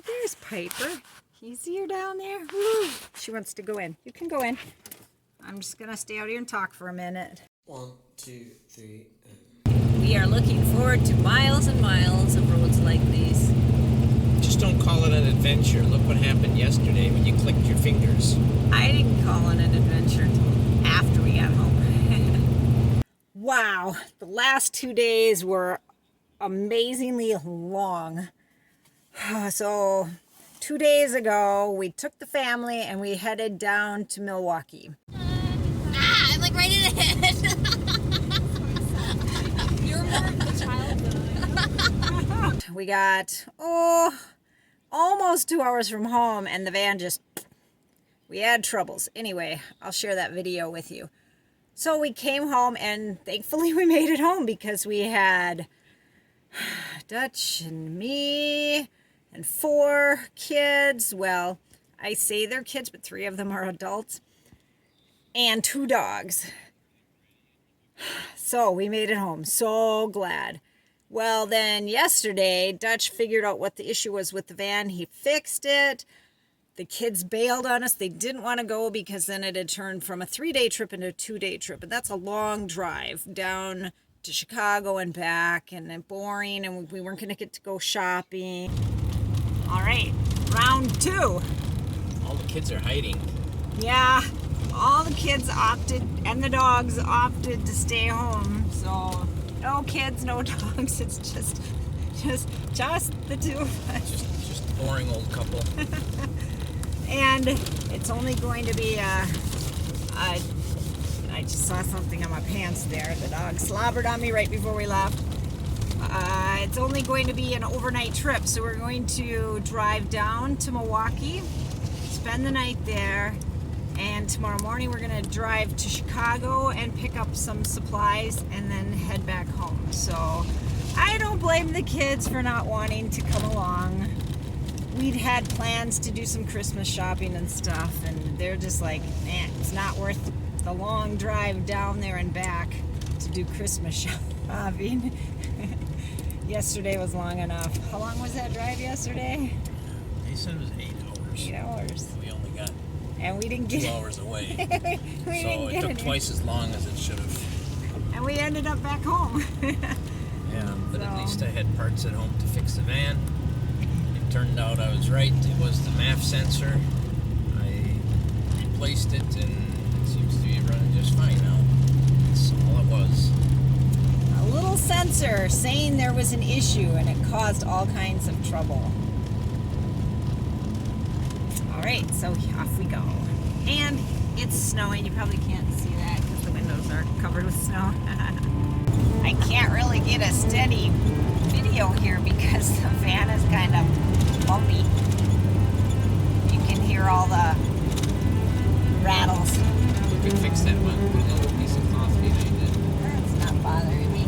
There's Piper. You see her down there? Woo. She wants to go in. You can go in. I'm just going to stay out here and talk for a minute. 1, 2, 3, We are looking forward to miles and miles of roads like these. Just don't call it an adventure. Look what happened yesterday when you clicked your fingers. I didn't call it an adventure until after we got home. Wow, the last 2 days were amazingly long. So 2 days ago, we took the family and we headed down to Milwaukee. I'm like right in it. You're more of the child than I am. We got, almost 2 hours from home and the van we had troubles. Anyway, I'll share that video with you. So we came home and thankfully we made it home because we had Dutch and me and 4 kids. Well, I say they're kids, but 3 of them are adults. And 2 dogs. So we made it home. So glad. Well, then yesterday, Dutch figured out what the issue was with the van. He fixed it. The kids bailed on us. They didn't want to go because then it had turned from a 3-day trip into a 2-day trip. And that's a long drive down to Chicago and back, and then boring, and we weren't going to get to go shopping. All right, round 2. All the kids are hiding. Yeah, all the kids opted, and the dogs opted to stay home. So no kids, no dogs. It's just the 2 of us. Just a boring old couple. And it's only going to be I just saw something on my pants there. The dog slobbered on me right before we left. It's only going to be an overnight trip. So we're going to drive down to Milwaukee, spend the night there, and tomorrow morning we're going to drive to Chicago and pick up some supplies and then head back home. So I don't blame the kids for not wanting to come along. We'd had plans to do some Christmas shopping and stuff, and they're just like, man, it's not worth the long drive down there and back to do Christmas shopping. Yesterday was long enough. How long was that drive yesterday? They said it was 8 hours. 8 hours. We only got And we didn't get 2 hours away. we So didn't it get took any. twice as long as it should have. And we ended up back home. Yeah, but at So- least I had parts at home to fix the van. It turned out I was right. It was the MAF sensor. I replaced it and it seems to be running just fine now. That's all it was. A little sensor saying there was an issue and it caused all kinds of trouble. All right, so off we go. And it's snowing. You probably can't see that because the windows are covered with snow. I can't really get a steady video here because the van is kind of bumpy. You can hear all the rattles. We could fix that one with a little piece of cloth behind it. That's not bothering me.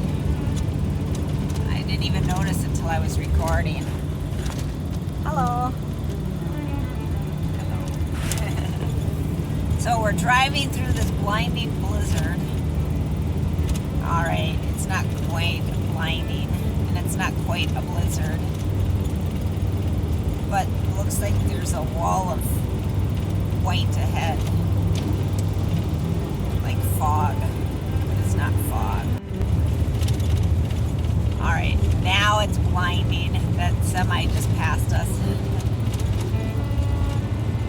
I didn't even notice until I was recording. Hello. Hello. So we're driving through this blinding blizzard. All right, it's not quite blinding, and it's not quite a blizzard. But it looks like there's a wall of white ahead. Like fog, but it's not fog. All right, now it's blinding. That semi just passed us.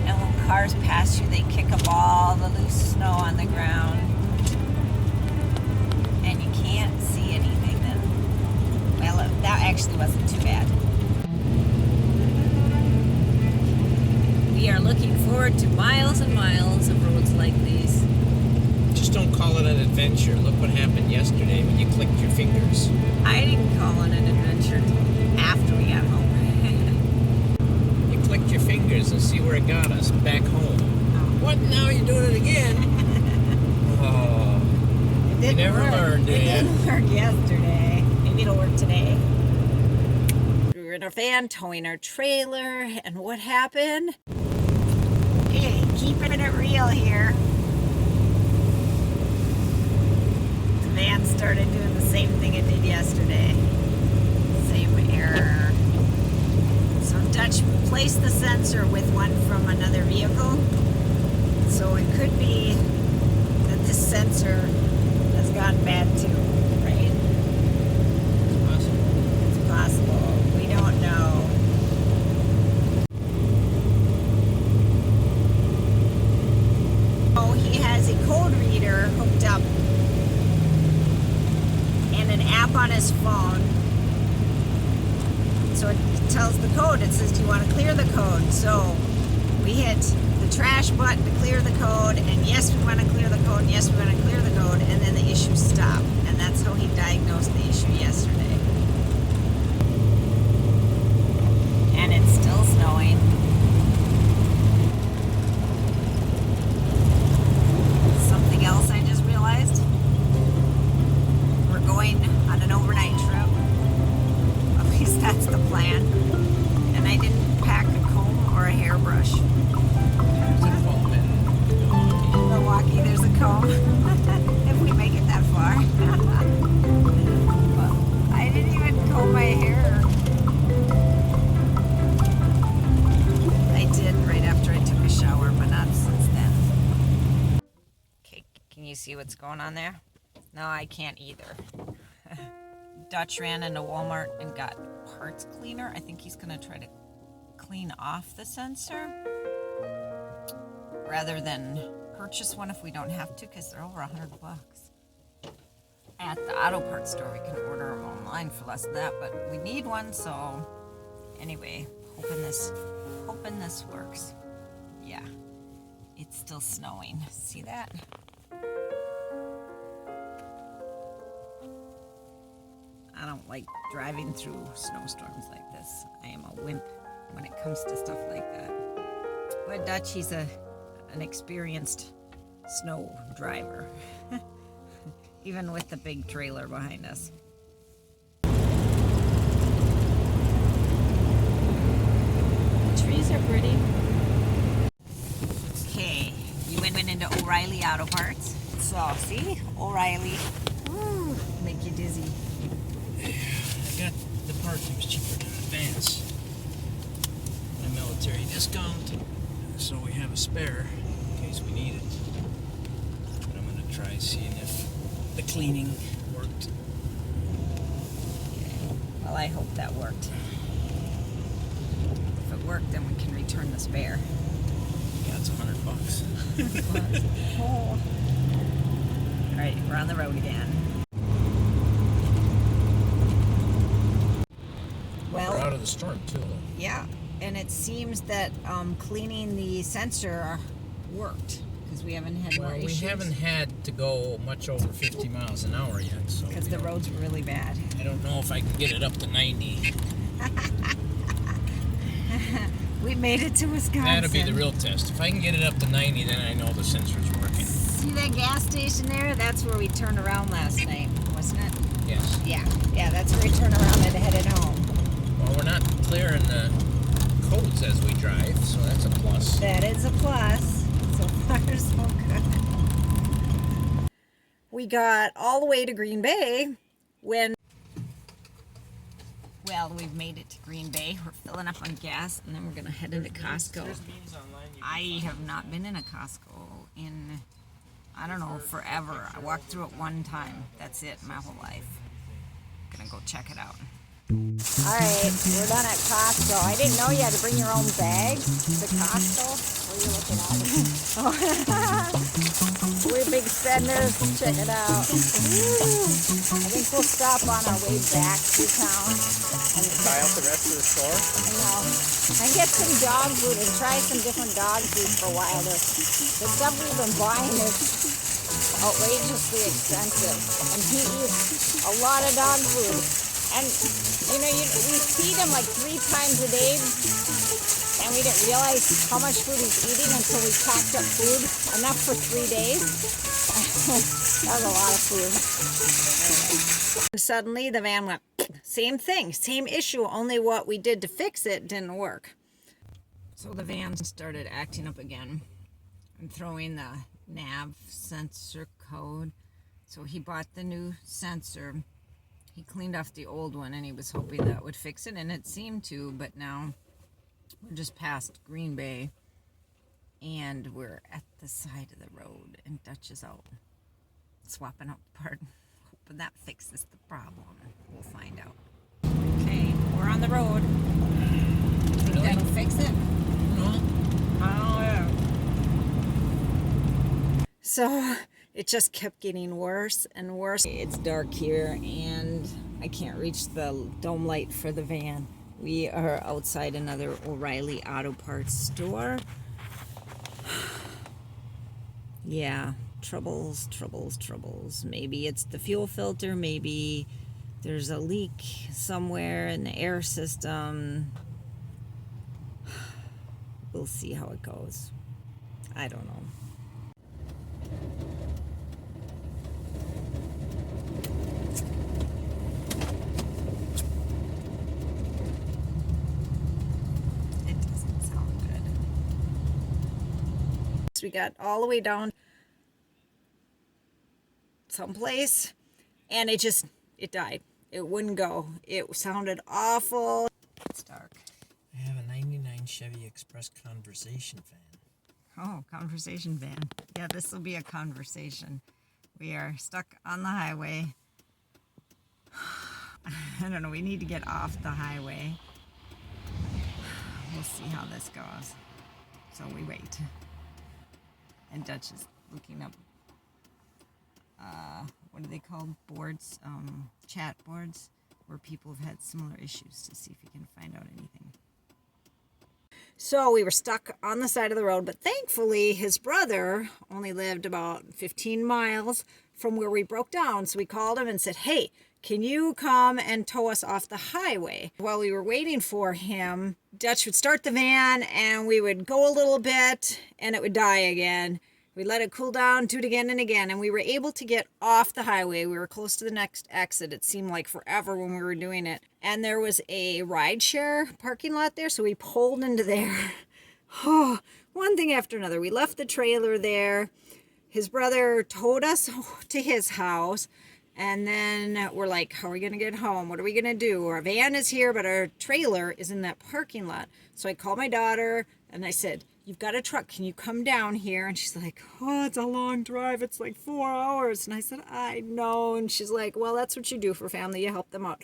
And when cars pass you, they kick up all the loose snow on the ground. And you can't see anything then. Well, that actually wasn't too bad. We are looking forward to miles and miles of roads like these. Just don't call it an adventure. Look what happened yesterday when you clicked your fingers. I didn't call it an adventure until after we got home. You clicked your fingers and see where it got us, back home. What? Now you're doing it again? Oh, It didn't never work. learned, It did ya? didn't work yesterday. Maybe it'll work today. We were in our van towing our trailer, and what happened? Hey, keeping it real here. The van started doing the same thing it did yesterday. Same error. So Dutch placed the sensor with one from another vehicle. So it could be that this sensor has gotten bad too, right? It's possible. It's possible. We don't know. Oh, he has a code reader hooked up and an app on his phone. So it tells the code. It says, do you want to clear the code? So we hit the trash button to clear the code, and yes, we want to clear the code, and yes, we want to clear the code, and then the issue stopped. And that's how he diagnosed the issue yesterday. And it's still snowing. Something else I just realized. We're going on an overnight trip. At least that's the plan. And I didn't pack a comb or a hairbrush. There's a comb in Milwaukee, there's a comb. If we make it that far. Well, I didn't even comb my hair. I did right after I took a shower, but not since then. Okay, can you see what's going on there? No, I can't either. Dutch ran into Walmart and got parts cleaner. I think he's gonna try to clean off the sensor rather than purchase one if we don't have to, because they're over $100. At the auto parts store, we can order them online for less than that, but we need one. So anyway, hoping this works. Yeah, it's still snowing. See that? I don't like driving through snowstorms like this. I am a wimp when it comes to stuff like that. But Dutch, he's an experienced snow driver, even with the big trailer behind us. The trees are pretty. Okay, you went into O'Reilly Auto Parts. So, see? O'Reilly. Ooh, make you dizzy. I got the part that was cheaper than Advance. A military discount, so we have a spare in case we need it. But I'm gonna try seeing if the cleaning worked. Well, I hope that worked. If it worked, then we can return the spare. Yeah, it's $100. Oh. All right, we're on the road again. We're out of the storm too, though. Yeah, and it seems that cleaning the sensor worked because we haven't had more Well, we issues. haven't had to go much over 50 miles an hour yet, so Because the roads were really bad. I don't know if I can get it up to 90. We made it to Wisconsin. That'll be the real test. If I can get it up to 90, then I know the sensor's working. See that gas station there? That's where we turned around last night, wasn't it? Yes. Yeah, that's where we turned around and headed home. Well, we're not clearing the codes as we drive, so that's a plus. That is a plus. So far, so good. We got all the way to Green Bay when... Well, we've made it to Green Bay. We're filling up on gas, and then we're going to head into Costco. I have not been in a Costco in, I don't know, forever. I walked through it one time. That's it, my whole life. Gonna go check it out. Alright, we're done at Costco. I didn't know you had to bring your own bags to Costco. What are you looking at? We're big spenders. Check it out. I think we'll stop on our way back to town and Try out the rest of the store? and get some dog food and try some different dog food for a while. The stuff we've been buying is outrageously expensive, and he eats a lot of dog food. And you know, we feed him like 3 times a day, and we didn't realize how much food he's eating until we packed up food enough for 3 days. That was a lot of food. Anyway. Suddenly the van went, same thing, same issue, only what we did to fix it didn't work. So the van started acting up again and throwing the nav sensor code. So he bought the new sensor. He cleaned off the old one and he was hoping that would fix it, and it seemed to, but now We're just past Green Bay, and we're at the side of the road, and Dutch is out swapping out part, hoping that fixes the problem. We'll find out. Okay, we're on the road. Think Really? that'll fix it? No. Oh, yeah. So it just kept getting worse and worse. It's dark here, and I can't reach the dome light for the van. We are outside another O'Reilly Auto Parts store. Yeah, troubles. Maybe it's the fuel filter, maybe there's a leak somewhere in the air system. We'll see how it goes. I don't know. It doesn't sound good. So we got all the way down someplace, and it died. It wouldn't go. It sounded awful. It's dark. I have a 99 Chevy Express conversation fan. Oh, conversation van. Yeah, this will be a conversation. We are stuck on the highway. I don't know, we need to get off the highway. We'll see how this goes. So we wait. And Dutch is looking up, what are they called? Boards, chat boards, where people have had similar issues to see if he can find out anything. So we were stuck on the side of the road, but thankfully his brother only lived about 15 miles from where we broke down. So we called him and said, hey, can you come and tow us off the highway? While we were waiting for him, Dutch would start the van and we would go a little bit and it would die again. We'd let it cool down, do it again and again, and we were able to get off the highway. We were close to the next exit. It seemed like forever when we were doing it. And there was a rideshare parking lot there, so we pulled into there. Oh, one thing after another. We left the trailer there. His brother towed us to his house, and then we're like, how are we going to get home? What are we going to do? Our van is here, but our trailer is in that parking lot. So I called my daughter, and I said, you've got a truck, can you come down here? And she's like, oh, it's a long drive, it's like 4 hours. And I said, I know. And she's like, well, that's what you do for family, you help them out.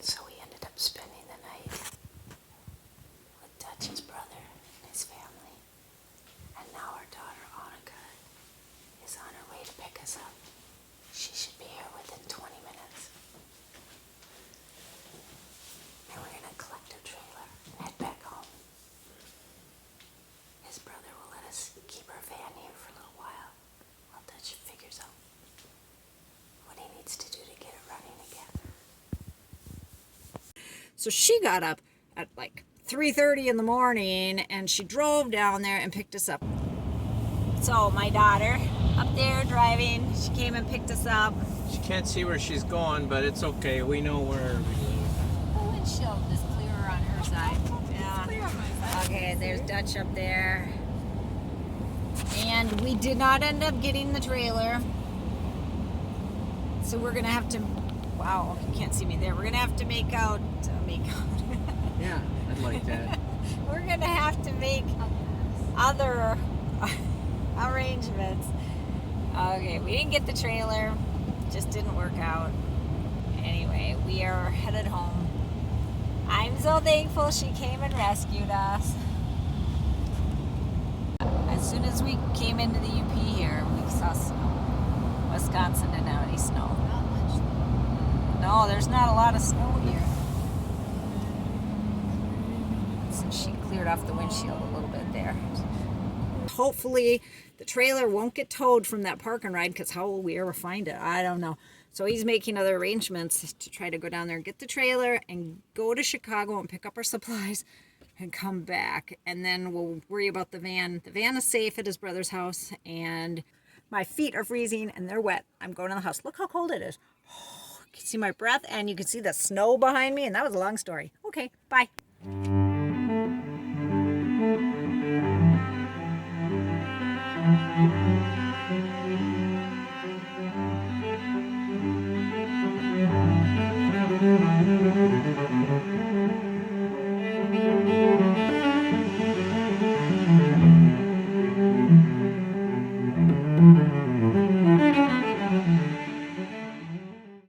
So we ended up spending the night with Dutch's brother and his family. And now our daughter, Annika, is on her way to pick us up. She should be here within 20 minutes. And we're gonna collect her trailer and head back home. His brother will let us keep our van here for a little while Dutch figures out what he needs to do to get it running again. So she got up at like 3:30 in the morning and she drove down there and picked us up. So my daughter up there driving, she came and picked us up. She can't see where she's going, but it's okay. We know where we live. The windshield is clearer on her side. Yeah. Clear on my side. Okay, there's Dutch up there. And we did not end up getting the trailer. So we're going to have to, wow, you can't see me there. We're going to have to make out. Yeah, I'd like that. We're going to have to make other arrangements. Okay, we didn't get the trailer. Just didn't work out. Anyway, we are headed home. I'm so thankful she came and rescued us. As soon as we came into the UP here, we saw snow. Wisconsin didn't have any snow. Not much. No, there's not a lot of snow here. So she cleared off the windshield a little bit there. Hopefully the trailer won't get towed from that park and ride, because how will we ever find it? I don't know. So he's making other arrangements to try to go down there and get the trailer and go to Chicago and pick up our supplies and come back. And then we'll worry about the van. The van is safe at his brother's house, and my feet are freezing and they're wet. I'm going to the house. Look how cold it is. Oh, you can see my breath and you can see the snow behind me, and that was a long story. Okay, bye.